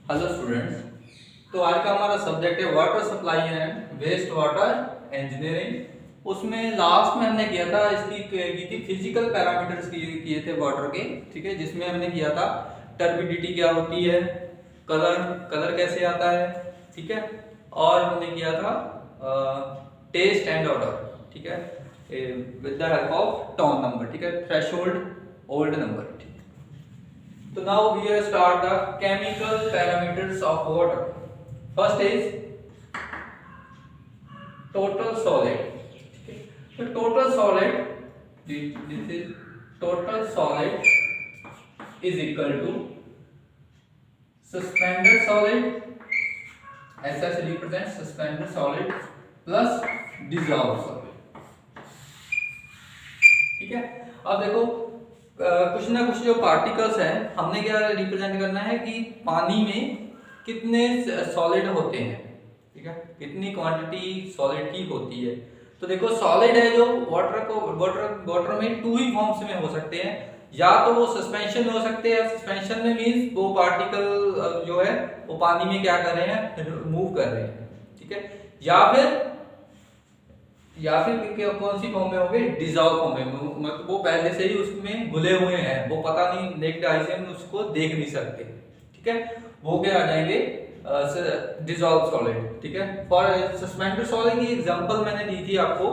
Hello students. तो आज का हमारा सब्जेक्ट है water supply and waste water engineering. उसमें लास्ट में हमने किया था इसकी की थी फिजिकल पैरामीटर्स किए थे वाटर के, ठीक है, जिसमें हमने किया था टर्बिडिटी क्या होती है, कलर कलर कैसे आता है, ठीक है, और हमने किया था टेस्ट एंड ऑर्डर, ठीक है, with the help of TON number, ठीक है, थ्रेशोल्ड ओल्ड number. So now we will start the chemical parameters of water. First is total solid. Okay. So total solid, this is total solid is equal to suspended solid. SS represents suspended solid plus dissolved solid. ठीक है। अब देखो कुछ ना कुछ जो particles हैं हमने क्या रिप्रेजेंट करना है कि पानी में कितने सॉलिड होते हैं, ठीक है, कितनी क्वांटिटी सॉलिड की होती है। तो देखो सॉलिड है जो वाटर में टू ही फॉर्म्स में हो सकते हैं, या तो वो सस्पेंशन में हो सकते हैं, सस्पेंशन में मींस वो पार्टिकल जो है वो पानी में क्या कर रहे हैं, मूव कर रहे हैं, ठीक है, या फिर कौन सी फॉर्म में होंगे, डिजॉल्व फॉर्म में, मतलब वो पहले से ही उसमें घुले हुए हैं, वो पता नहीं, नेक्ड आई से हम उसको देख नहीं सकते, ठीक है, वो क्या आ जाएंगे डिजॉल्व सॉलिड, ठीक है। फॉर सस्पेंडेड सॉलिड की एग्जांपल मैंने दी थी आपको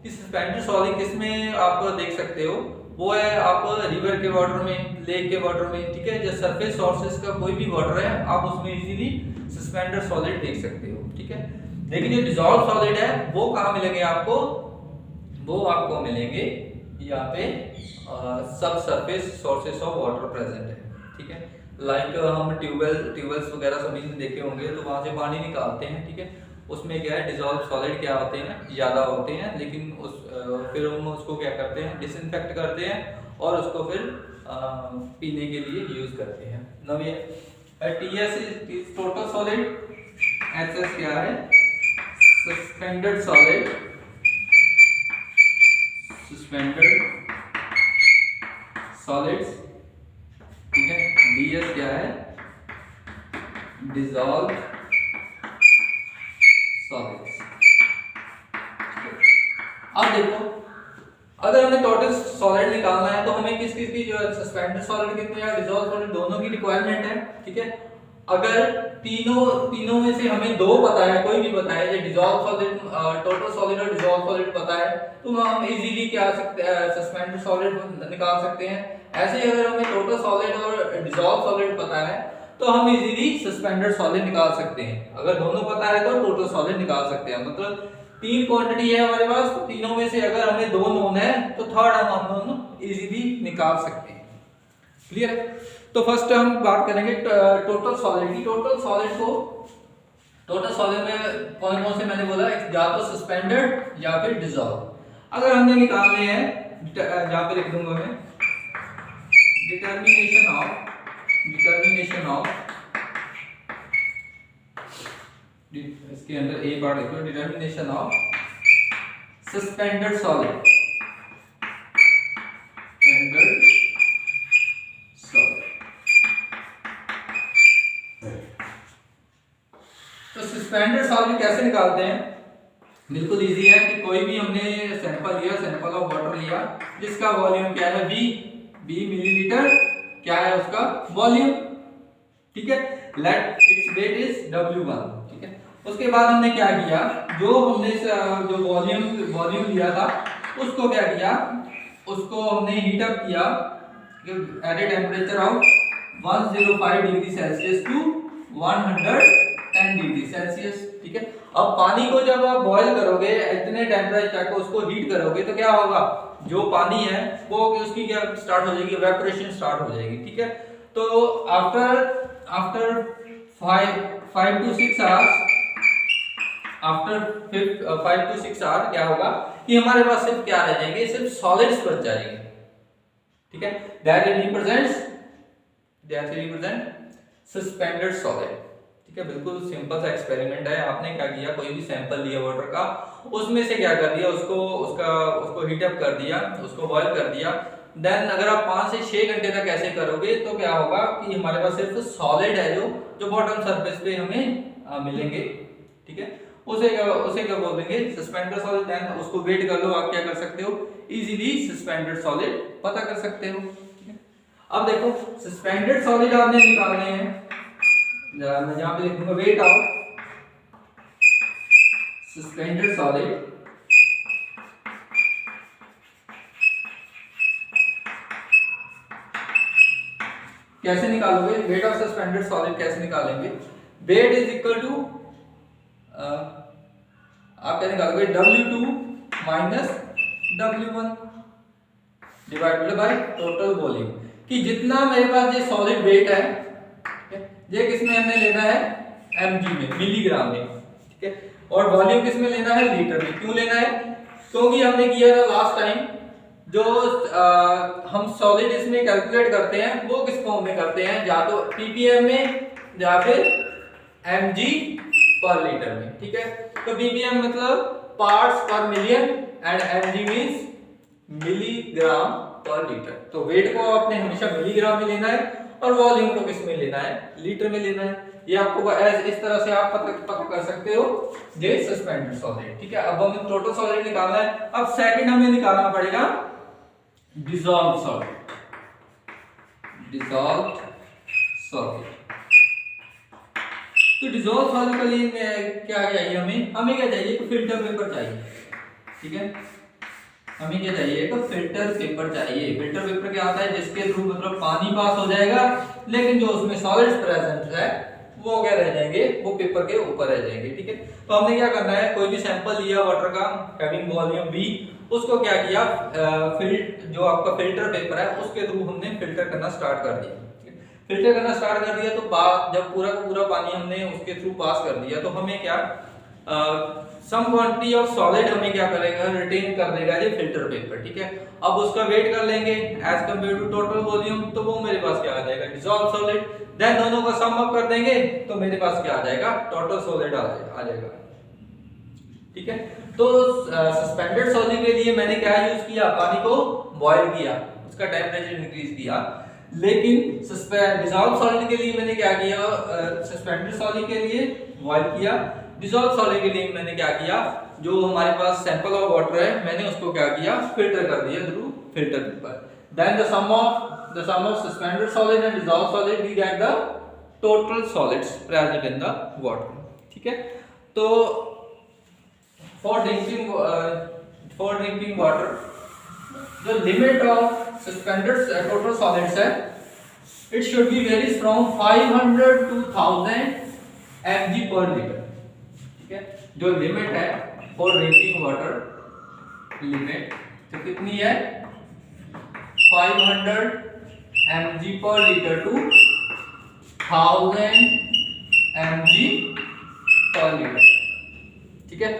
कि सस्पेंडेड सॉलिड किसमें आप देख सकते हो, वो है आप रिवर के वाटर में, लेक के वाटर में, ठीक है, जो सरफेस सोर्सेज का कोई भी वाटर है आप उसमें इजीली सस्पेंडेड सॉलिड देख सकते हो, ठीक है। लेकिन जो डिजॉल्व सॉलिड है वो कहाँ मिलेंगे आपको, वो आपको मिलेंगे यहाँ पे सब surface sources of water present है, ठीक है, लाइक हम ट्यूबवेल्स वगैरह सभी ने देखे होंगे, तो वहां से पानी निकालते हैं, ठीक है, उसमें क्या है, डिजॉल्व सॉलिड क्या होते हैं, ज्यादा होते हैं, लेकिन फिर हम उसको क्या करते हैं, डिसइंफेक्ट करते हैं और उसको फिर पीने के लिए यूज करते हैं। नव ये TS is total solid, SS क्या है, suspended solid, suspended solids, ठीक है, DS क्या है, dissolved solids। अब देखो अगर हमें टोटल सॉलिड निकालना है तो हमें किस किस की जो है, सस्पेंडेड सॉलिड कितने या डिसॉल्व सॉलिड दोनों की रिक्वायरमेंट है, ठीक है। अगर तीनों में से हमें दो पता है, कोई भी पता है, जो डिसॉल्व सॉलिड, टोटल सॉलिड और डिसॉल्व सॉलिड पता है, तो हम इजीली क्या सकते हैं, सस्पेंडेड सॉलिड निकाल सकते हैं। ऐसे ही अगर हमें टोटल सॉलिड और डिसॉल्व सॉलिड पता है तो हम इजीली सस्पेंडेड सॉलिड निकाल सकते हैं। अगर दोनों पता है तो टोटल सॉलिड निकाल सकते हैं। मतलब तीन क्वांटिटी है हमारे पास, तो तीनों में से अगर हमें दो नोन है तो थर्ड हम दोनों इजीली निकाल सकते हैं। क्लियर है। तो फर्स्ट हम बात करेंगे टोटल सॉलिड की। टोटल सॉलिड में कौन कौन से मैंने बोला, या तो सस्पेंडेड या फिर डिसॉल्व। अगर हमने निकालने हैं, जहां पे लिख दूंगा मैं, डिटर्मिनेशन ऑफ इसके अंदर एक बार लिखो, डिटर्मिनेशन ऑफ सस्पेंडेड सॉलिड, तो सस्पेंडेड सॉलिड कैसे निकालते हैं, बिल्कुल इजी है कि कोई भी हमने सैंपल ऑफ वाटर लिया जिसका वॉल्यूम क्या है, V मिलीलीटर क्या है उसका वॉल्यूम, ठीक है, late its weight is W1, ठीक है। उसके बाद हमने क्या किया, जो हमने जो वॉल्यूम लिया था उसको क्या किया, उसको हमने हीट अप किया at a temperature of 105 degree Celsius to 110 degree Celsius, ठीक है। अब पानी को जब आप बॉईल करोगे, इतने टेम्परेचर को उसको हीट करोगे, तो क्या होगा, जो पानी है वो उसकी क्या स्टार्ट हो जाएगी, इवेपोरेशन स्टार्ट हो जाएगी, ठीक है। तो after 5 to 6 hours, after 5 to 6 hour क्या होगा कि हमारे पास सिर्फ क्या रह जाएंगे, सिर्फ सॉलिड्स बच जाएंगे, ठीक है। दैट रिप्रेजेंट सस्पेंडेड सॉलिड, ठीक है। बिल्कुल सिंपल सा एक्सपेरिमेंट है। आपने क्या किया, कोई भी सैंपल लिया वाटर का, उसमें से क्या कर दिया, उसको हीट अप कर दिया, उसको बॉईल कर दिया, देन अगर आप 5 से 6 घंटे तक ऐसे करोगे तो क्या होगा कि हमारे पास सिर्फ सॉलिड है जो बॉटम सरफेस पे हमें मिलेंगे, ठीक है। उसे क्या बोल देंगे, सस्पेंडेड सॉलिड। देन उसको वेट कर लो, आप क्या कर सकते हो, इजीली सस्पेंडेड सॉलिड पता कर सकते हो। अब देखो सस्पेंडेड सॉलिड आपने निकालने हैं, मैं जहां पे लिखूंगा वेट ऑफ सस्पेंडेड सॉलिड, कैसे निकालोगे वेट ऑफ सस्पेंडेड सॉलिड, कैसे निकालेंगे, वेट इज इक्वल टू आप क्या निकालोगे, W2 minus W1 divided by total volume, कि जितना मेरे पास ये सॉलिड वेट है, ये किसमें हमने लेना है, mg में, मिलीग्राम में, ठीक है, और वॉल्यूम किसमें लेना है, लीटर में। क्यों लेना है, क्योंकि हमने किया था लास्ट टाइम जो हम सॉलिड इसमें कैलकुलेट करते हैं वो किस फॉर्म में करते हैं, या तो ppm में या फिर mg पर लीटर में, ठीक है। तो ppm मतलब पार्ट्स पर million and mg means milligram पर लीटर। तो वेट को आपने हमेशा मिलीग्राम में लेना है और वॉल्यूम को किस में लेना है, लीटर में लेना है। ये आपको इस तरह से आप पता कर सकते हो ये सस्पेंडेड सॉलिड, ठीक है। अब हमें टोटल सॉलिड निकालना है। अब सेकंड हमें निकालना पड़ेगा डिसॉल्व सॉलिड, डिसॉल्व सॉलिड। तो डिसॉल्व सॉलिड के लिए क्या चाहिए, हमें क्या चाहिए, तो फिल्टर पेपर चाहिए, ठीक है। हमें क्या चाहिए, एक फिल्टर पेपर चाहिए। फिल्टर पेपर क्या होता है, जिसके थ्रू मतलब पानी पास हो जाएगा, लेकिन जो उसमें सॉलिड्स प्रेजेंट है वो क्या रह जाएंगे, वो पेपर के ऊपर रह जाएंगे, ठीक है। तो हमने क्या करना है, कोई भी सैंपल लिया वाटर का हैविंग वॉल्यूम V, उसको क्या किया, जो आपका फिल्टर पेपर है उसके थ्रू हमने फिल्टर करना स्टार्ट कर दिया। फिल्टर करना स्टार्ट कर दिया तो जब पूरा का पूरा पानी हमने उसके थ्रू पास कर दिया, तो हमें क्या सम क्वांटिटी ऑफ सॉलिड हमें क्या करेगा, रिटेन कर देगा ये फिल्टर पेपर, ठीक है। अब उसका वेट कर लेंगे as compare to total volume, तो वो मेरे पास क्या आ जाएगा, डिसॉल्व सॉलिड। देन दोनों का सम अप कर देंगे तो मेरे पास क्या आ जाएगा, टोटल सॉलिड आ जाएगा, ठीक है। तो सस्पेंडेड सॉलिड के लिए मैंने क्या यूज किया, पानी को बॉयल किया, उसका टेंपरेचर इंक्रीज किया। लेकिन डिसॉल्व सॉलिड के लिए मैंने क्या किया, सस्पेंडेड सॉलिड के लिए बॉयल किया, डिसॉल्व सॉलिड के लिए मैंने क्या किया, जो हमारे पास सैंपल ऑफ वाटर है मैंने उसको क्या किया, फिल्टर कर दिया through filter paper. Then the sum of suspended solid and dissolve solid we get the total solids present in the water, ठीक है। तो for drinking water the limit of suspended total solids है, it should be varies from 500 to 1000 mg per liter, ठीक है। जो limit है for drinking water limit तो कितनी है, 500 mg per liter to 1000 mg per liter, ठीक है।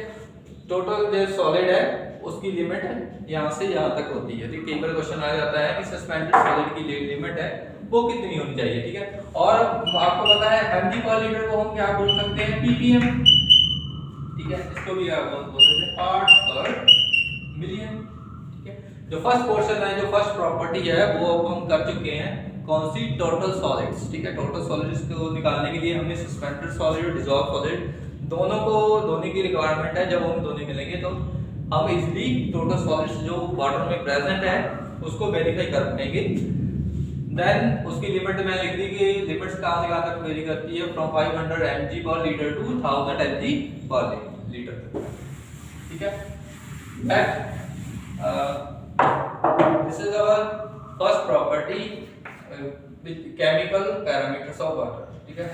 टोटल जो सॉलिड है उसकी लिमिट है यहाँ से यहाँ तक होती है, ठीक है। पेपर क्वेश्चन आ जाता है कि सस्पेंडेड सॉलिड की लिमिट है वो कितनी होनी चाहिए, ठीक है। और आपको पता है mg पर लीटर को हम क्या बोल सकते हैं, ppm, ठीक है। इसको भी आप बोल सकते हैं पार्ट्स पर मिलियन, ठीक है। जो फर्स्ट पोर्शन है, जो फर्स्ट प्रॉपर्टी है वो अब हम कर चुके हैं, कौन सी, टोटल सॉलिड्स, ठीक है। टोटल सॉलिड्स को निकालने के लिए हमें सस्पेंडेड सॉलिड और डिसॉल्व सॉलिड दोनों की रिक्वायरमेंट है। जब हम दोनों मिलेंगे तो हम इजीली टोटल सॉलिड्स जो वाटर में प्रेजेंट है उसको वेरीफाई कर पाएंगे। देन उसकी लिमिट में लिख दी कि लिमिट्स कहां से कहां तक वेरी करती है, from 500 mg per litre to 1000 mg per litre, ठीक है। This is our first property with chemical parameters of water, ठीक है।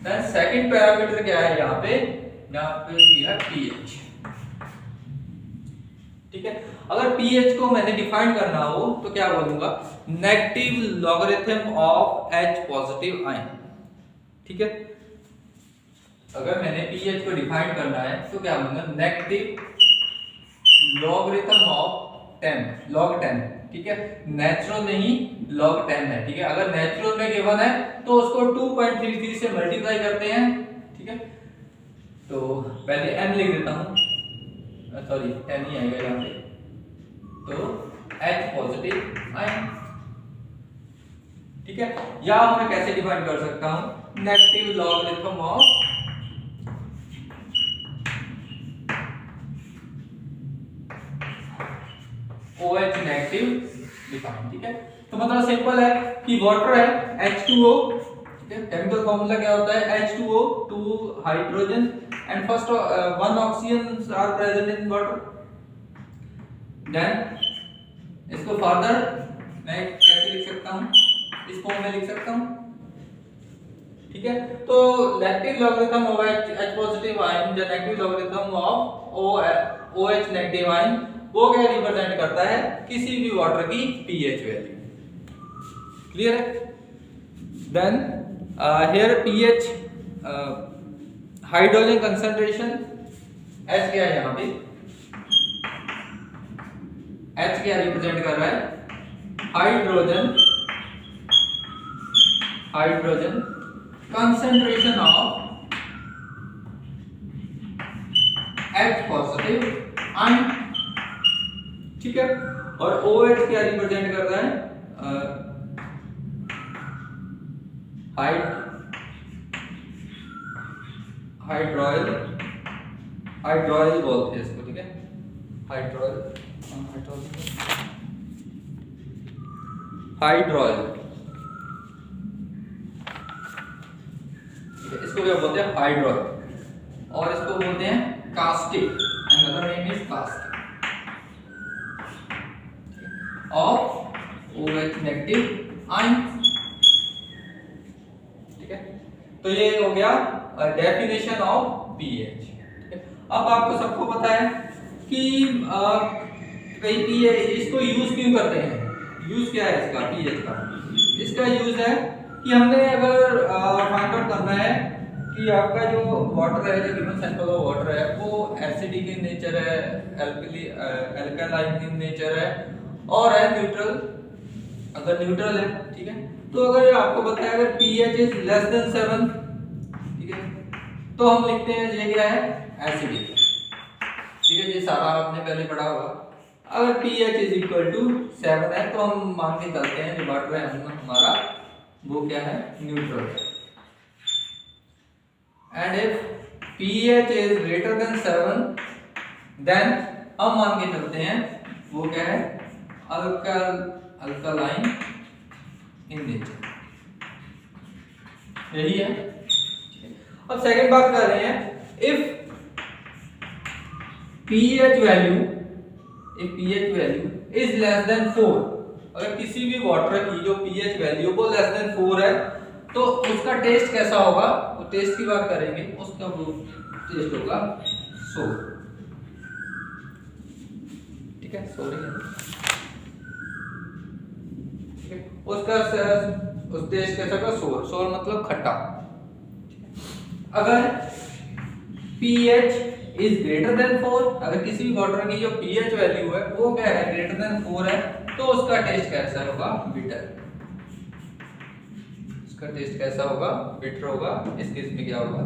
देन सेकंड पैरामीटर क्या है, यहाँ पे है pH, ठीक है। अगर pH को मैंने डिफाइन करना हो तो क्या बोलूंगा, negative logarithm of H positive ion, ठीक है। अगर मैंने pH को डिफाइन करना है तो क्या बोलूंगा, नेगेटिव लॉगरिथम ऑफ 10, log 10, ठीक है। नेचुरल नहीं log 10 है, ठीक है। अगर नेचुरल में गिवन है तो उसको 2.33 से मल्टीप्लाई करते हैं, ठीक है। तो पहले n लिख देता हूं, सॉरी 10 ही आएगा यहाँ पे, तो H पॉजिटिव आयन। ठीक है, या मैं कैसे डिफाइन कर सकता हूं, negative logarithm of OH negative define. ठीक है, तो मतलब सिंपल है कि वाटर है H2O, ठीक है, केमिकल फॉर्मूला क्या होता है, H2O 2 hydrogen and first 1 oxygen are present in water. Then इसको फर्दर मैं कैसे लिख सकता हूं, इस फॉर्म में लिख सकता हूं। ठीक है, तो negative logarithm of H positive ion या negative logarithm of OH negative ion वो क्या रिप्रेजेंट करता है, किसी भी वाटर की pH वैल्यू। क्लियर है? Then here pH hydrogen concentration, H क्या है यहां पे, H क्या रिप्रेजेंट कर रहा है, hydrogen concentration of H positive ion. ठीक है, और OH क्या रिप्रेजेंट कर रहा है, हाइड्रोइल बोलते हैं इसको। ठीक है, हाइड्रोइल इसको क्या बोलते हैं, हाइड्रोइल, और इसको बोलते हैं caustic, another name is caustic of OH negative ion. ठीक है, तो ये हो गया डेफिनेशन ऑफ pH। अब आपको सबको पता है कि कई pH इसको यूज क्यों करते हैं, यूज क्या है इसका, pH का। इसका यूज है कि हमने अगर फाइंड आउट करना है कि आपका जो वाटर है, जो गिवन सैंपल ऑफ वाटर है वो एसिडिक इन नेचर है, अल्कलाइन इन नेचर है और है न्यूट्रल, अगर न्यूट्रल है। ठीक है, तो अगर आपको पता है अगर pH इज लेस देन 7, ठीक है, तो हम लिखते हैं ये क्या है, एसिडिक। ठीक है, ये सारा आपने पहले पढ़ा होगा। अगर pH इज इक्वल टू 7 है तो हम मान के चलते हैं जो वाटर है हमारा वो क्या है, न्यूट्रल है। And if pH is greater than 7 then हम मान के चलते हैं वो क्या है, अल्कलाइन इन नेचर। यही है। अब सेकंड बात कर रहे हैं, if pH value is less than 4, अगर किसी भी वाटर की जो pH वैल्यू वो लेस देन 4 है तो उसका टेस्ट कैसा होगा, वो टेस्ट की बात करेंगे, उसका वो टेस्ट होगा सोर। ठीक है, सोर उसका उस टेस्ट कैसा होगा, सोर। सोर मतलब खट्टा। अगर pH इज ग्रेटर देन 4, अगर किसी भी वाटर की जो pH वैल्यू है वो क्या है, ग्रेटर देन 4 है, तो उसका टेस्ट कैसा होगा, बिटर। उसका टेस्ट कैसा होगा, बिटर होगा। इस केस में क्या होगा,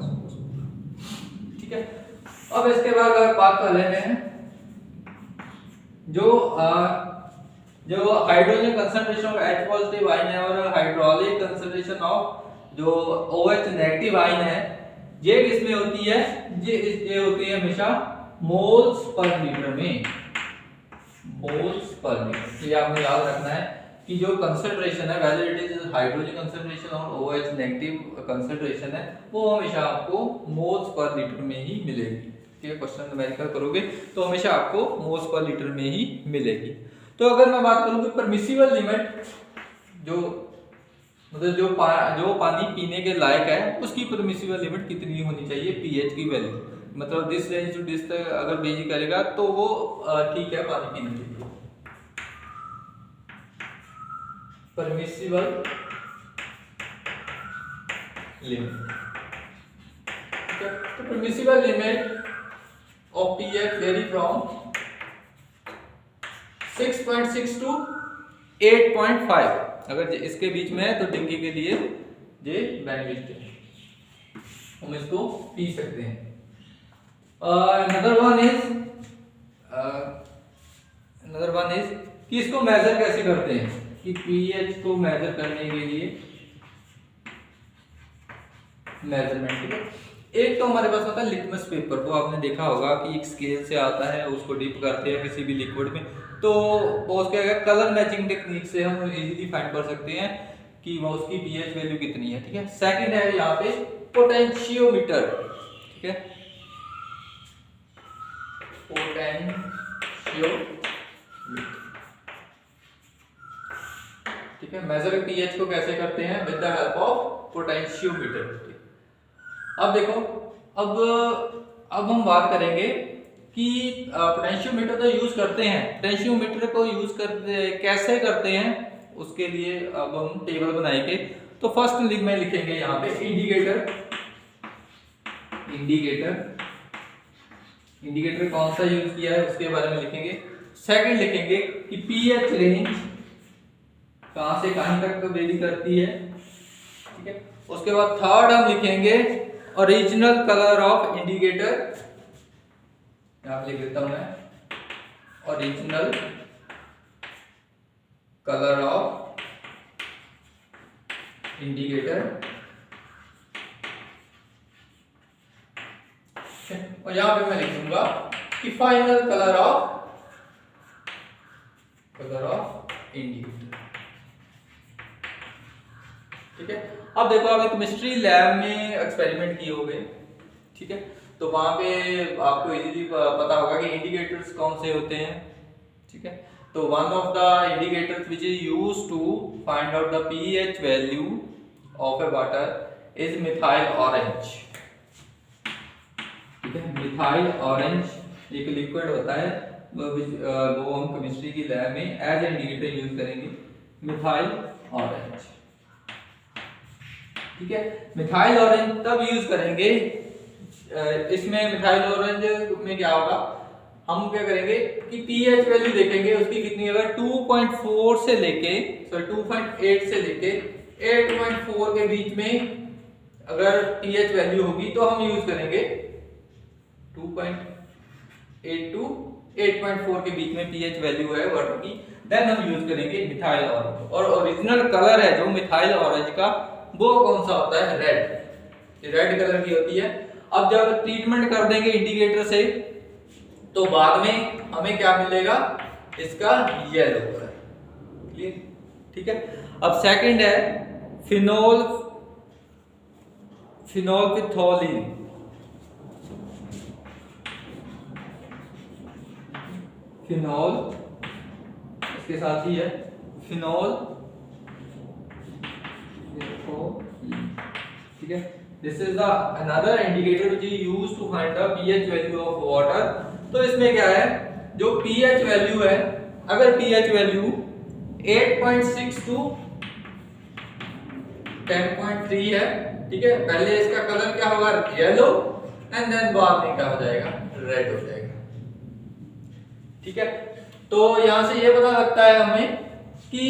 ठीक है। अब इसके बाद अगर बात कर लेते हैं जो hydrogen concentration of H positive ion है और हाइड्रोलिक कंसंट्रेशन ऑफ जो OH नेगेटिव आयन है, ये किसमें होती है, ये होती है हमेशा मोल्स पर लीटर में, मोल्स पर लीटर। ये आपने याद रखना है कि जो कंसंट्रेशन है, whether it is hydrogen concentration और OH नेगेटिव कंसंट्रेशन है, वो हमेशा आपको मोल्स पर लीटर में ही मिलेगी। ठीक है, क्वेश्चन न्यूमेरिकल करोगे तो हमेशा आपको मोल्स पर लीटर में ही मिलेगी। तो अगर मैं बात करूं कि परमिसिबल लिमिट, जो मतलब जो पानी पीने के लायक है उसकी परमिसिबल लिमिट कितनी होनी चाहिए, pH की वैल्यू, मतलब दिस रेंज टू दिस तक अगर भेजी करेगा तो वो ठीक है पानी पीने के लिए। परमिसिबल लिमिट, तो permissible limit of pH vary from 6.6 to 8.5। अगर इसके बीच में है तो ड्रिंकिंग के लिए ये बेनिफिट है, हम इसको पी सकते हैं। another one is कि इसको मेजर कैसे करते हैं, कि पीएच को मेजर करने के लिए मेजरमेंट। ठीक है, एक तो हमारे पास होता है लिटमस पेपर, वो आपने देखा होगा कि एक स्केल से आता है, उसको डिप करते हैं किसी भी लिक्विड में, तो वो उसके कलर मैचिंग टेक्निक से हम इजीली फाइंड कर सकते हैं कि वो उसकी पीएच वैल्यू कितनी है। ठीक है, सेकंड है यहाँ पे पोटेंशियोमीटर। ठीक है, पोटेंशियोमीटर। ठीक है, मेजर पीएच को कैसे करते हैं, with the help of potentiometer. अब देखो, अब हम बात करेंगे कि पोटेंशियोमीटर तो यूज करते हैं, पोटेंशियोमीटर को यूज कैसे करते हैं, उसके लिए अब हम टेबल बनाएंगे। तो फर्स्ट में लिखेंगे यहाँ पे इंडिकेटर। इंडिकेटर कौन सा यूज किया है उसके बारे में लिखेंगे। सेकंड लिखेंगे कि पीएच रेंज कहां से कहां तक वेरी करती है। ठीक है, उसके बाद थर्ड हम लिखेंगे ओरिजिनल कलर ऑफ इंडिकेटर। यहां पे लिख देता हूं मैं, ओरिजिनल कलर ऑफ इंडिकेटर। और यहां पे मैं लिखूंगा कि फाइनल कलर ऑफ इंडिकेटर। ठीक है, अब देखो, आप केमिस्ट्री लैब में एक्सपेरिमेंट किए होंगे। ठीक है, तो वहां पे आपको इजीली पता होगा कि इंडिकेटर्स कौन से होते हैं। ठीक है, तो one of the indicators which is used to find out the pH value of a water is methyl orange. ठीक है, मिथाइल ऑरेंज एक लिक्विड होता है, वो हम केमिस्ट्री की लैब में एज ए इंडिकेटर यूज करेंगे, मिथाइल ऑरेंज। ठीक है, मिथाइल ऑरेंज तब यूज करेंगे, इसमें मिथाइल ऑरेंज में क्या होगा, हम क्या करेंगे कि पीएच वैल्यू देखेंगे उसकी कितनी, अगर 2.4 से लेके 2.8 से लेके 8.4 के बीच में अगर पीएच वैल्यू होगी तो हम यूज करेंगे 2.8 टू 8.4 के बीच में पीएच वैल्यू है वाटर की, देन हम यूज करेंगे मिथाइल ऑरेंज। और ओरिजिनल कलर है जो मिथाइल ऑरेंज का, वो कौन सा होता है, रेड कलर की होती है। अब जब ट्रीटमेंट कर देंगे इंडिकेटर से तो बाद में हमें क्या मिलेगा, इसका येलो कलर। क्लियर? ठीक है, अब सेकंड है फिनोल्फिथोलिन। फिनोल इसके साथ ही है, फिनोल। ठीक है, this is the another indicator which is used to find the pH value of water. तो इसमें क्या है, जो पीएच वैल्यू है, अगर पीएच वैल्यू 8.6 टू 10.3 है, ठीक है, पहले इसका कलर क्या होगा, येलो, एंड देन बाद में क्या हो जाएगा, रेड हो जाएगा। ठीक है, तो यहां से ये पता लगता है हमें कि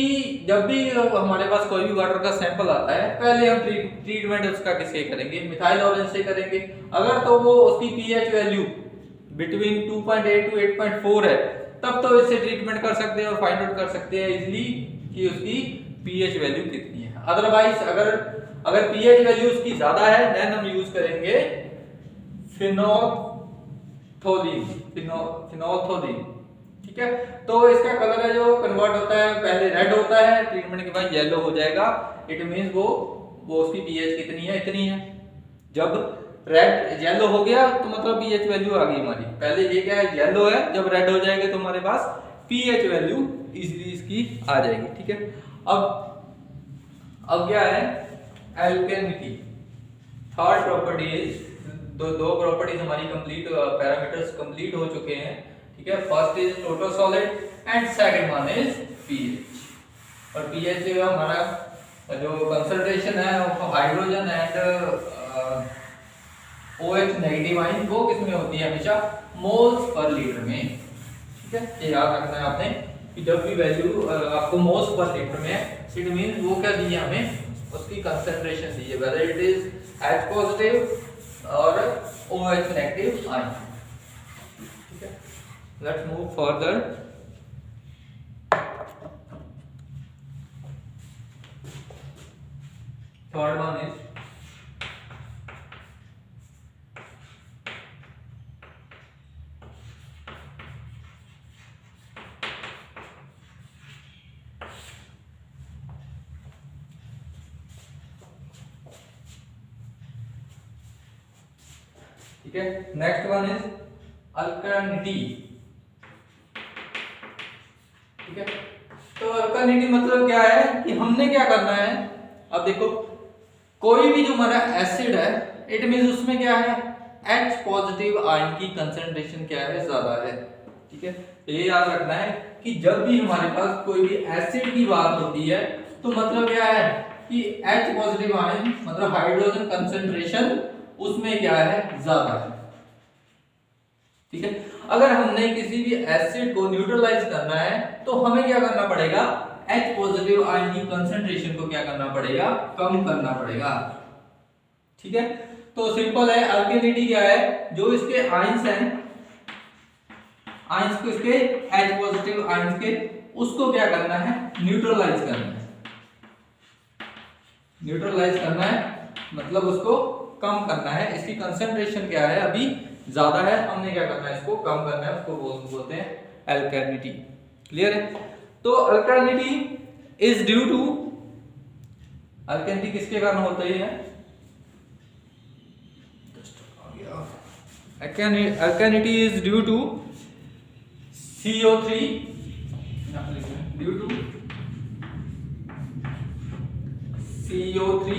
जब भी हमारे पास कोई भी वाटर का सैंपल आता है, पहले हम ट्रीटमेंट उसका किससे करेंगे, मिथाइल ऑरेंज से करेंगे। अगर तो वो उसकी पीएच वैल्यू बिटवीन 2.8 टू 8.4 है, तब तो इससे ट्रीटमेंट कर सकते हैं और फाइंड आउट कर सकते हैं इजीली कि उसकी पीएच वैल्यू कितनी है। अदरवाइज अगर पीएच वैल्यू उसकी ज्यादा है, देन हम यूज करेंगे फिनोल्फिथोलिन। ठीक है, तो इसका कलर है जो कन्वर्ट होता है, पहले रेड होता है, ट्रीटमेंट के बाद येलो हो जाएगा। इट मींस वो उसकी पीएच कितनी है, इतनी है। जब रेड येलो हो गया तो मतलब पीएच वैल्यू आ गई हमारी। पहले ये क्या है, येलो है, जब रेड हो जाएगा तो हमारे पास पीएच वैल्यू इजीली इसकी आ जाएगी। ठीक है, अब क्या है, एल्केनिटी। थर्ड प्रॉपर्टी इज, दो प्रॉपर्टीज हमारी कंप्लीट, पैरामीटर्स कंप्लीट हो चुके हैं। ठीक है, first is total solid and second one is pH. और पीएच जो हमारा जो कंसंट्रेशन है hydrogen and OH negative ion, वो किसमें होती है, हमेशा मोल्स पर लीटर में। ठीक है, ये याद रखना है आपने कि जब भी वैल्यू आपको मोल्स पर लीटर में, इट मींस वो क्या दी है हमें, उसकी कंसंट्रेशन दी है, whether it is H positive और OH नेगेटिव आयन। ठीक है, let's move further. Third one is ठीक है। Next one is alkalinity. ठीक है, तो अल्कलिनिटी मतलब क्या है कि हमने क्या करना है। अब देखो कोई भी जो हमारा एसिड है, इट मींस उसमें क्या है, H पॉजिटिव आयन की कंसंट्रेशन क्या है, ज्यादा है। ठीक है, तो ये याद रखना है कि जब भी हमारे पास कोई भी एसिड की बात होती है तो मतलब क्या है कि H पॉजिटिव आयन मतलब हाइड्रोजन कंसंट्रेशन उसमें क्या है, ज्यादा है। ठीक है, अगर हमने किसी भी एसिड को न्यूट्रलाइज करना है तो हमें क्या करना पड़ेगा, H पॉजिटिव आयन की कंसंट्रेशन को क्या करना पड़ेगा, कम करना पड़ेगा। ठीक है, तो सिंपल है, अल्कलिनिटी क्या है, जो इसके आयंस हैं, आयंस को इसके H पॉजिटिव आयंस के, उसको क्या करना है, न्यूट्रलाइज करना है। न्यूट्रलाइज करना है मतलब उसको कम करना है। इसकी कंसंट्रेशन क्या है, अभी ज्यादा है, हमने क्या करना है, इसको कम करना है, उसको बोलते हैं अल्कलिनिटी। क्लियर है। तो alkalinity is due to, alkalinity किसके कारण होता है, alkalinity is due to CO3, due to CO3।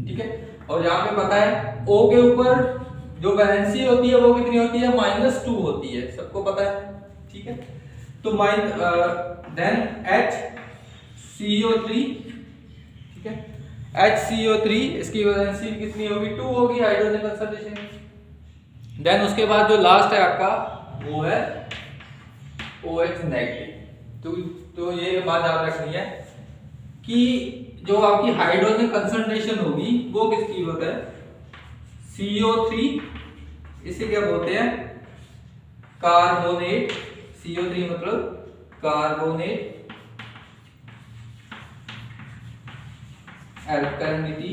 ठीक है, और यहाँ पे पता है O के ऊपर जो वैलेंसी होती है वो कितनी होती है, -2 होती है, सबको पता है। ठीक है, तो देन HCO3, ठीक है, HCO3 इसकी वैलेंसी कितनी होगी, 2 होगी, हाइड्रोजन कंसंट्रेशन। देन उसके बाद जो लास्ट है आपका वो है OH नेगेटिव। तो ये बात याद रखनी है कि जो आपकी हाइड्रोजन कंसंट्रेशन होगी वो किसकी होता है, CO3, इसे क्या बोलते हैं, कार्बोनेट। CO3 मतलब कार्बोनेट अल्कलिनिटी।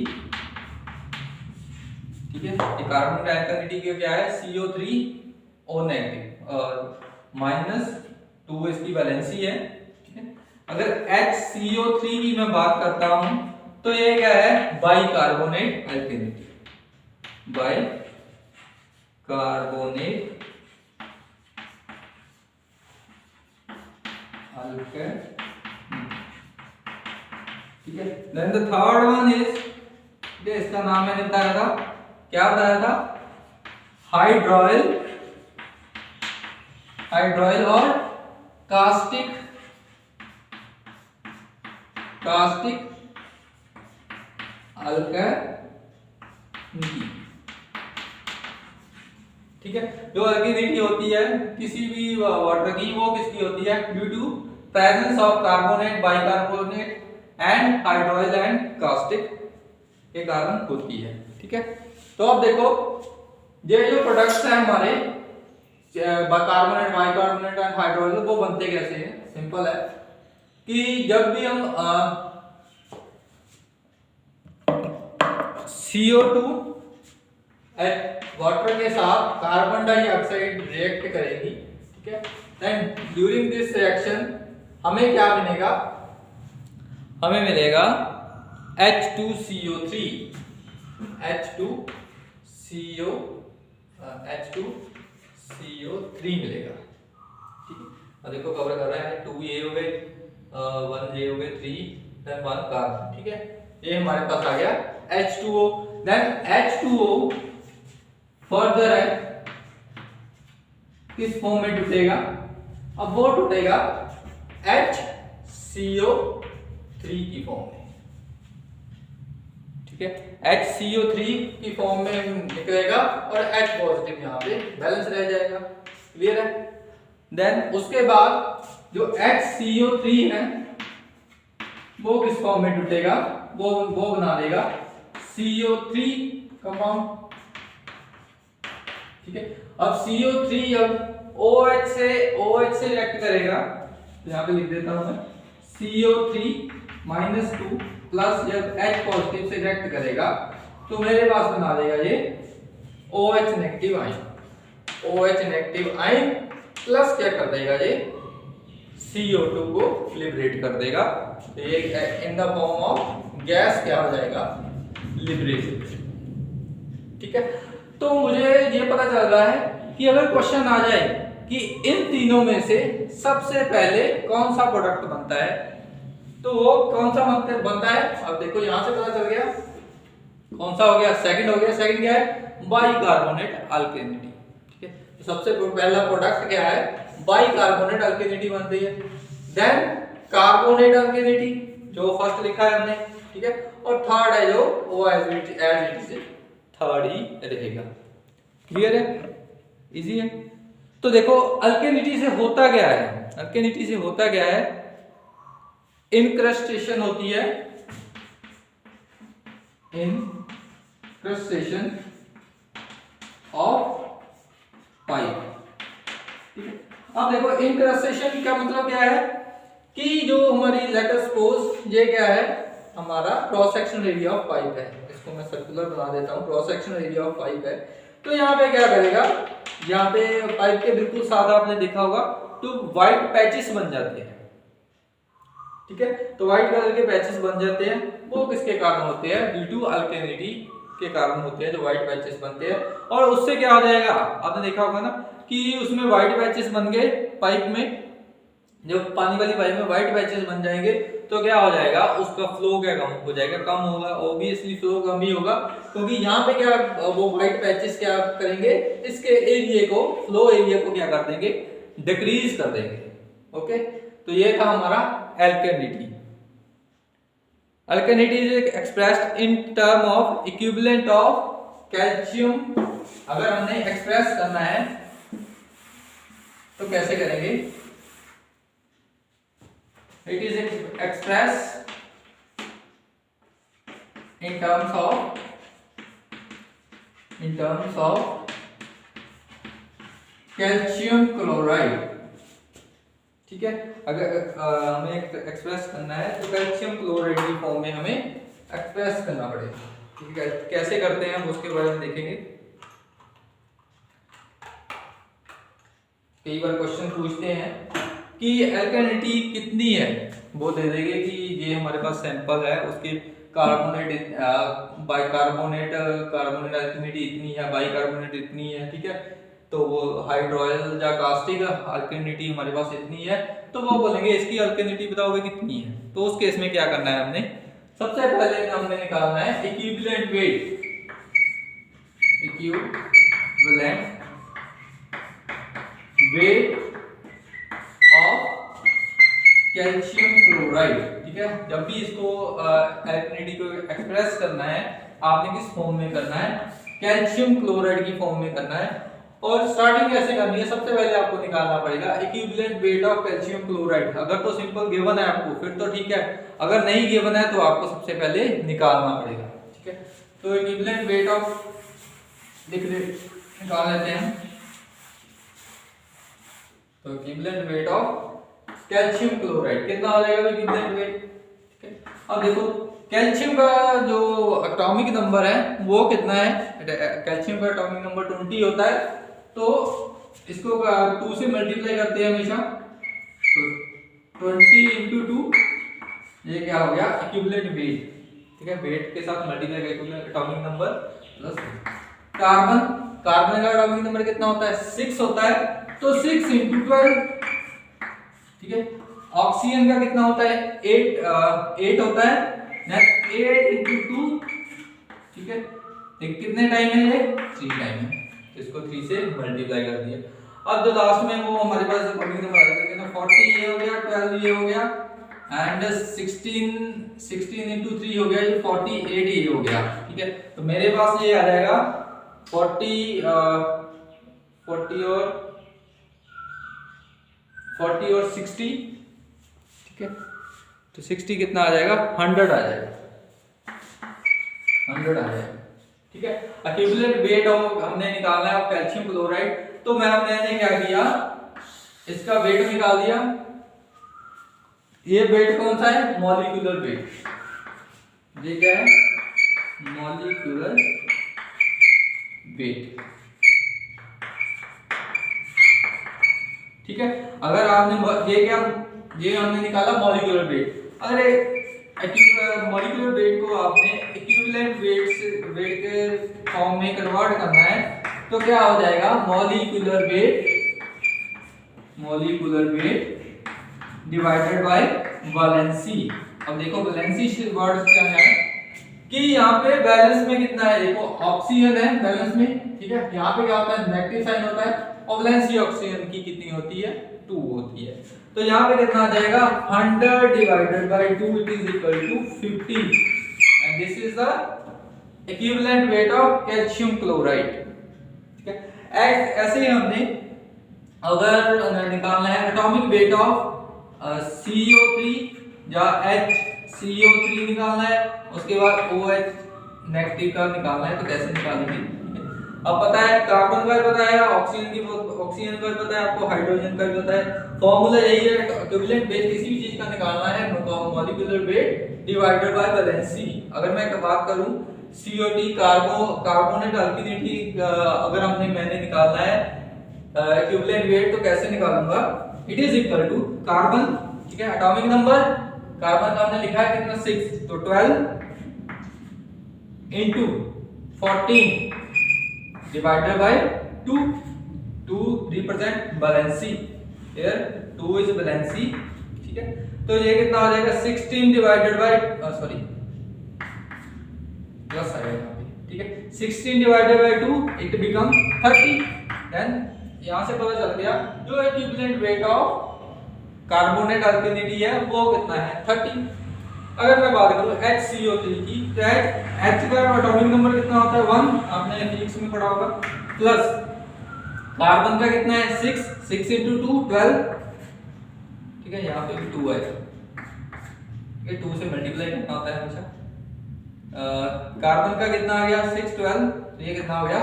ठीक है, ये कार्बोनेट अल्कलिनिटी की क्या है, CO3O नेगेटिव और -2 इसकी वैलेंसी है। ठीक है, अगर HCO3 की मैं बात करता हूं तो ये क्या है, बाइकार्बोनेट अल्कलिनिटी, बाइकार्बोनेट अल्कलिनिटी। ठीक है, then the third one is, इसका नाम मैंने बताया था, क्या बताया था, हाइड्रोइल, हाइड्रोइल और कास्टिक, कास्टिक अल्कलिनिटी। ठीक है, जो अल्कलिनिटी होती है किसी भी वाटर की, वो किसकी होती है, due to presence of carbonate, bicarbonate and हाइड्रोइल एंड कास्टिक के कारण होती है। ठीक है, तो अब देखो ये जो प्रोडक्ट्स हैं हमारे कार्बोनेट, बाइकार्बोनेट एंड हाइड्रोइल, वो बनते कैसे हैं, सिंपल है कि जब भी हम CO2 वाटर के साथ कार्बन डाइऑक्साइड रिएक्ट करेगी। ठीक है, देन ड्यूरिंग दिस रिएक्शन हमें क्या मिलेगा, हमें मिलेगा H2CO3, H2CO3 मिलेगा। ठीक है, अब देखो कवर कर रहा है, 2A हो गए, 1J हो गए, 3 देन 1 कार्बन। ठीक है, ये हमारे पास आ गया H2O। देन H2O फर्दर है किस फॉर्म में टूटेगा, अब वो टूटेगा HCO3 की फॉर्म में। ठीक है, HCO3 की फॉर्म में निकलेगा और H पॉजिटिव यहाँ पे बैलेंस रह जाएगा। क्लियर है। देन उसके बाद जो HCO3 है वो किस फॉर्म में टूटेगा, वो बना देगा CO3 कंपाउंड। ठीक है, अब CO3 अब OH से रिएक्ट करेगा, तो यहाँ पे लिख देता हूं मैं CO3 -2 प्लस जब H पॉजिटिव से रिएक्ट करेगा तो मेरे पास बना देगा ये OH negative ion. OH negative ion plus क्या कर देगा ये CO2 को लिबरेट कर देगा। तो ये in the form of gas क्या हो जाएगा, लिबरेटेड। ठीक है, तो मुझे ये पता चल रहा है कि अगर क्वेश्चन आ जाए कि इन तीनों में से सबसे पहले कौन सा प्रोडक्ट बनता है, तो वो कौन सा बनता है। अब देखो यहां से पता चल गया कौन सा हो गया, सेकंड हो गया। सेकंड क्या है, बाइकार्बोनेट अल्केनिटी। ठीक है, तो सबसे पहला प्रोडक्ट क्या है, बाइकार्बोनेट अल्केनिटी बनती है। देन कार्बोनेट अल्केनिटी जो फर्स्ट लिखा है हमने। ठीक है, और थर्ड है जो वो एज इट इज थर्ड ही रहेगा। क्लियर है, इजी है। तो देखो अल्केनिटी से होता क्या है, अल्केनिटी से होता क्या है, इनक्रस्टेशन होती है, इनक्रस्टेशन ऑफ पाइप। ठीक है, अब देखो इनक्रस्टेशन का मतलब क्या है कि जो हमारी लेट अस सपोज ये क्या है, हमारा cross sectional area of pipe है। इसको मैं सर्कुलर बना देता हूं, cross sectional area of pipe है। तो यहाँ पे क्या करेगा, यहाँ पे पाइप के बिल्कुल साथ आपने देखा होगा तो व्हाइट पैचेस बन जाते हैं। ठीक है, तो व्हाइट कलर के पैचेस बन जाते हैं, वो किसके कारण होते हैं, ड्यू टू अल्केनिटी के कारण होते हैं जो व्हाइट पैचेस बनते हैं। और उससे क्या हो जाएगा, आपने देखा होगा ना कि उसमें व्हाइट पैचेस बन गए पाइप में, जो पानी वाली पाइप में व्हाइट पैचेस बन जाएंगे तो क्या हो जाएगा, उसका फ्लो क्या कम हो जाएगा, कम होगा। ऑब्वियसली फ्लो कम ही होगा क्योंकि यहाँ पे क्या वो व्हाइट पैचेस क्या करेंगे, इसके एरिया को, फ्लो एरिया को क्या कर देंगे, डिक्रीज कर देंगे। ओके, तो ये था हमारा alkalinity. Alkalinity is expressed in term of equivalent of calcium. अगर हमने एक्सप्रेस करना है तो कैसे करेंगे, it is expressed in terms of calcium chloride। ठीक है, अगर हमें एक्सप्रेस करना है तो कैल्शियम क्लोराइड की फॉर्म में हमें एक्सप्रेस करना पड़ेगा। ठीक है, कैसे करते हैं हम उसके बारे में देखेंगे। कई बार क्वेश्चन पूछते हैं कि अल्केनिटी कितनी है, वो दे देंगे कि ये हमारे पास सैंपल है, उसके कार्बोनेट बाइकार्बोनेट कार्बोनेट अल्केनिटी इतनी है, बाइकार्बोनेट इतनी है। ठीक है, तो वो हाइड्रोयल या कास्टिक अल्केनिटी हमारे पास इतनी है, तो वो बोलेंगे इसकी अल्केनिटी बताओगे कितनी है। तो उस केस में क्या करना है, हमने सबसे पहले हमने निकालना है equivalent wait, equivalent weight of calcium chloride. ठीक है, जब भी इसको अल्केनिटी को एक्सप्रेस करना है आपने किस फॉर्म में करना है, कैल्शियम क्लोराइड की फॉर्म में करना है। और स्टार्टिंग कैसे करनी है, सबसे पहले आपको निकालना पड़ेगा equivalent weight of calcium chloride. अगर तो सिंपल गिवन है आपको फिर तो ठीक है, अगर नहीं गिवन है तो आपको सबसे पहले निकालना पड़ेगा। ठीक है, तो इक्विवेलेंट वेट ऑफ निकाल लेते हैं। तो equivalent weight of calcium chloride कितना हो जाएगा इक्विवेलेंट वेट। ठीक है, अब देखो कैल्शियम का जो एटॉमिक नंबर है वो कितना है, कैल्शियम का एटॉमिक नंबर 20 होता है, तो इसको 2 से मल्टीप्लाई करते हैं हमेशा, तो 20 × 2 ये क्या हो गया इक्विवेलेंट वेट। ठीक है, वेट के साथ मल्टीप्लाई करके एटॉमिक नंबर प्लस कार्बन का एटॉमिक नंबर कितना होता है 6 होता है, तो 6 × 12। ठीक है, ऑक्सीजन का कितना होता है 8 होता है, 8 × 2। ठीक है, कितने टाइम है ये 3 टाइम है, इसको 3 से मल्टीप्लाई कर दिया। अब जो लास्ट में वो हमारे पास एटॉमिक नंबर आ जाएगा, 40 ये हो गया, 12 ये हो गया एंड 16 × 3 हो गया, ये 48 ये हो गया। ठीक है, तो मेरे पास ये आ जाएगा 40 और 60। ठीक है, तो 60 कितना आ जाएगा 100 आ जाएगा, 100 आ जाएगा। ठीक है, इक्विवेलेंट वेट ऑफ हमने निकालना है कैल्शियम क्लोराइड, तो मैंने क्या किया इसका वेट निकाल दिया, ये वेट कौन सा है? Molecular weight. ये क्या है? Molecular weight. ठीक है, अगर आपने ये हमने निकाला मॉलिक्यूलर वेट। अगर मॉलिक्यूलर वेट को आपने इक्विवेलेंट वेट के फॉर्म में कन्वर्ट करना है तो क्या हो जाएगा? Molecular weight divided by valency. अब देखो वैलेंसी वर्ड क्या है कि यहाँ पे बैलेंस में कितना है? देखो ऑक्सीजन है बैलेंस में, ठीक है। यहाँ पे क्या होता है? नेगेटिव साइन होता है और वैलेंसी ऑक्सीजन की कितनी होती है? 2 होती है। तो यहाँ पे कितना आ जाएगा? 100 divided by 2 it is equal to 50 and this is the equivalent weight of calcium chloride. ठीक है, ऐसे ही हमने अगर निकालना है एटॉमिक वेट ऑफ CO3 या HCO3 निकालना है, उसके बाद OH नेगेटिव का निकालना है, तो कैसे निकालेंगे? अब पता है कार्बन का पता है, ऑक्सीजन का पता है, आपको हाइड्रोजन का भी पता है। फॉर्मूला यही है, इक्विवेलेंट वेट किसी भी चीज का निकालना है molecular weight divided by valency. अगर मैं बात करूं CO2 कार्बोनेट अल्किनिटी, अगर मैंने निकालना है इक्विवेलेंट वेट तो कैसे निकालूंगा? It is equal to carbon, ठीक है, एटॉमिक नंबर कार्बन का हमने लिखा है कितना? 6, तो 12 into 14 divided by 2 represent valency, here 2 is valency, ठीक है। तो ये कितना हो जाएगा? 16 divided by सॉरी प्लस आएगा यहाँ पे, ठीक है। 16 divided by 2 it become 30। Then यहाँ से पता चल गया जो इक्विवेलेंट वेट ऑफ कार्बोनेट अल्किनिटी है वो कितना है? 30। अगर मैं बात करूं HCO3 की, तो H का एटॉमिक नंबर कितना होता है? 1, आपने फिजिक्स में पढ़ा होगा। प्लस कार्बन का कितना है? 6 into 2 12, ठीक है, यहाँ पे भी 2 है, ये 2 से मल्टीप्लाई करना होता है हमेशा। कार्बन का कितना आ गया? 6 12, तो ये कितना हो गया?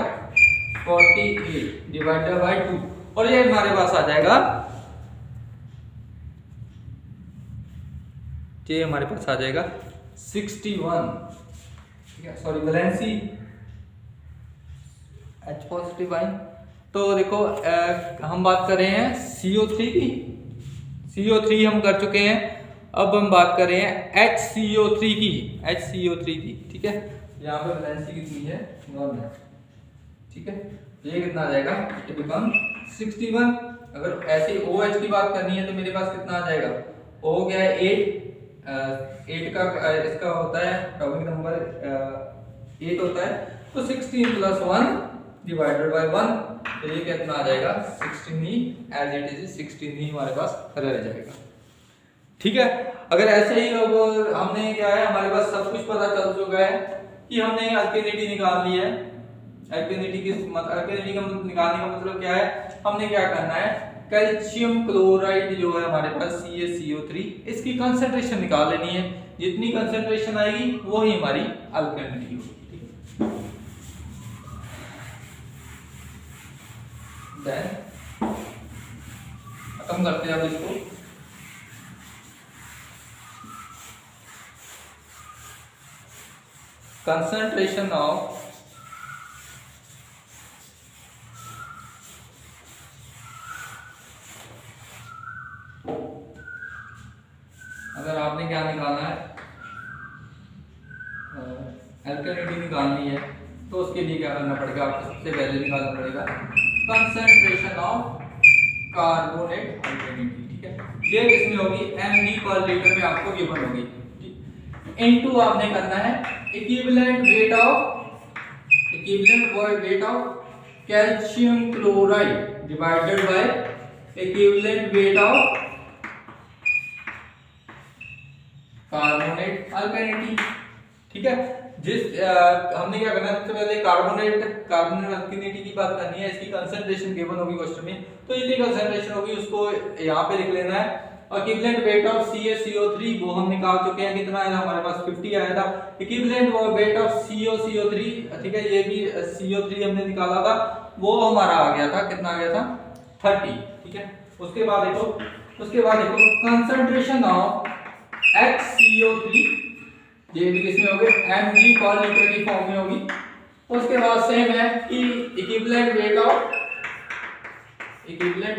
48 डिवाइडेड बाय 2, और ये हमारे पास आ जाएगा, ये हमारे पास आ जाएगा 61, ठीक है। Sorry valency H positive ion. तो देखो हम बात कर रहे हैं CO3 की, CO3 हम कर चुके हैं, अब हम बात कर रहे हैं HCO3 की, ठीक है। यहाँ पे वैलेंसी कितनी है? 1 है, ठीक है। तो ये कितना आ जाएगा? It become 61। अगर ऐसे OH की बात करनी है तो मेरे पास कितना आ जाएगा? O क्या है? 8 का इसका होता है एटॉमिक नंबर 8 होता है, तो 16 प्लस 1 डिवाइडेड बाय 1, तो ये कितना आ जाएगा? 16 ही, एज इट इज 16 ही हमारे पास रह जाएगा, ठीक है। अगर ऐसे ही हमने क्या है, हमारे पास सब कुछ पता चल चुका है कि हमने अल्किनिटी निकाल ली है। अल्किनिटी का निकालने का मतलब क्या है? हमने क्या करना है, कैल्शियम क्लोराइड जो है हमारे पास CaCO3, इसकी कंसंट्रेशन निकाल लेनी है। जितनी कंसंट्रेशन आएगी वो ही हमारी अल्किनिटी होगी। देन खत्म करते हैं अब इसको। कंसंट्रेशन ऑफ अगर आपने क्या निकालना है, अल्किनिटी निकालनी है, तो उसके लिए क्या करना पड़ेगा? आपको सबसे पहले निकालना पड़ेगा कंसंट्रेशन ऑफ कार्बोनेट अल्किनिटी, ठीक है। ये किसमें होगी? mg पर लीटर में आपको गिवन होगी, इनटू आपने करना है equivalent weight of calcium chloride divided by equivalent weight of carbonate alkalinity, ठीक है। हमने क्या करना है, सबसे पहले कार्बोनेट अल्किनिटी की बात करनी है, इसकी कंसंट्रेशन गिवन होगी क्वेश्चन में, तो जितनी कंसंट्रेशन होगी उसको यहाँ पे लिख लेना है। और इक्विवेलेंट वेट ऑफ CaCO3 वो हम निकाल चुके हैं, कितना आया था हमारे पास? 50 आया था। इक्विवेलेंट वेट ऑफ CO3, ठीक है, ये भी CO3 हमने निकाला था, वो हमारा आ गया था, कितना आ गया था? 30, ठीक है। उसके बाद देखो कंसंट्रेशन ऑफ ये भी किसमें होगी, mg पर लीटर की फॉर्म में होगी। उसके बाद सेम है कि equivalent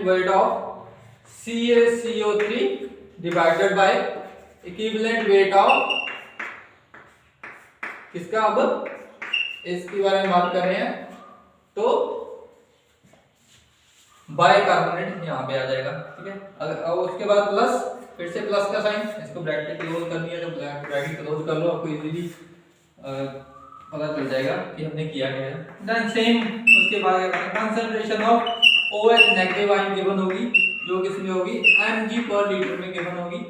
weight of CaCO3 divided by equivalent weight of किसका, अब इसके बारे में बात कर रहे हैं तो बाइकार्बोनेट यहाँ पे आ जाएगा, ठीक है। अगर उसके बाद प्लस, फिर से प्लस का साइन, इसको ब्रैकेट क्लोज करनी है तो ब्रैकेट क्लोज कर लो, आपको इजीली पता चल जाएगा कि हमने किया क्या है। देन सेम उसके बाद concentration of OH negative ion given होगी, जो किसमें होगी, mg पर लीटर में गिवन होगी,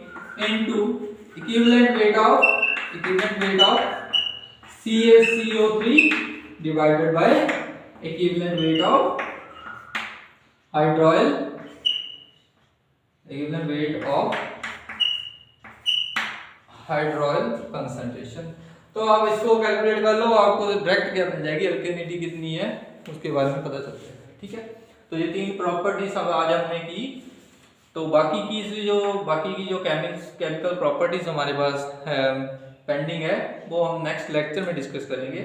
into equivalent weight of CaCO3 divided by equivalent weight of हाइड्रोइल, इक्विवेलेंट वेट ऑफ हाइड्रोइल कंसंट्रेशन। तो आप इसको कैलकुलेट कर लो, आपको डायरेक्ट क्या मिल जाएगी, अल्केनिटी कितनी है उसके बारे में पता चल जाएगा, ठीक है। तो ये तीन प्रॉपर्टीज अब आज हमने की। तो बाकी की जो केमिकल प्रॉपर्टीज हमारे पास पेंडिंग है वो हम नेक्स्ट लेक्चर में डिस्कस करेंगे,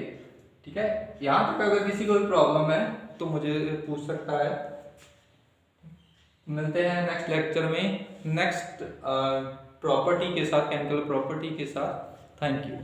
ठीक है। यहाँ तक अगर किसी को भी प्रॉब्लम है तो मुझे पूछ सकता है। मिलते हैं नेक्स्ट लेक्चर में नेक्स्ट प्रॉपर्टी के साथ, केमिकल प्रॉपर्टी के साथ। Thank you.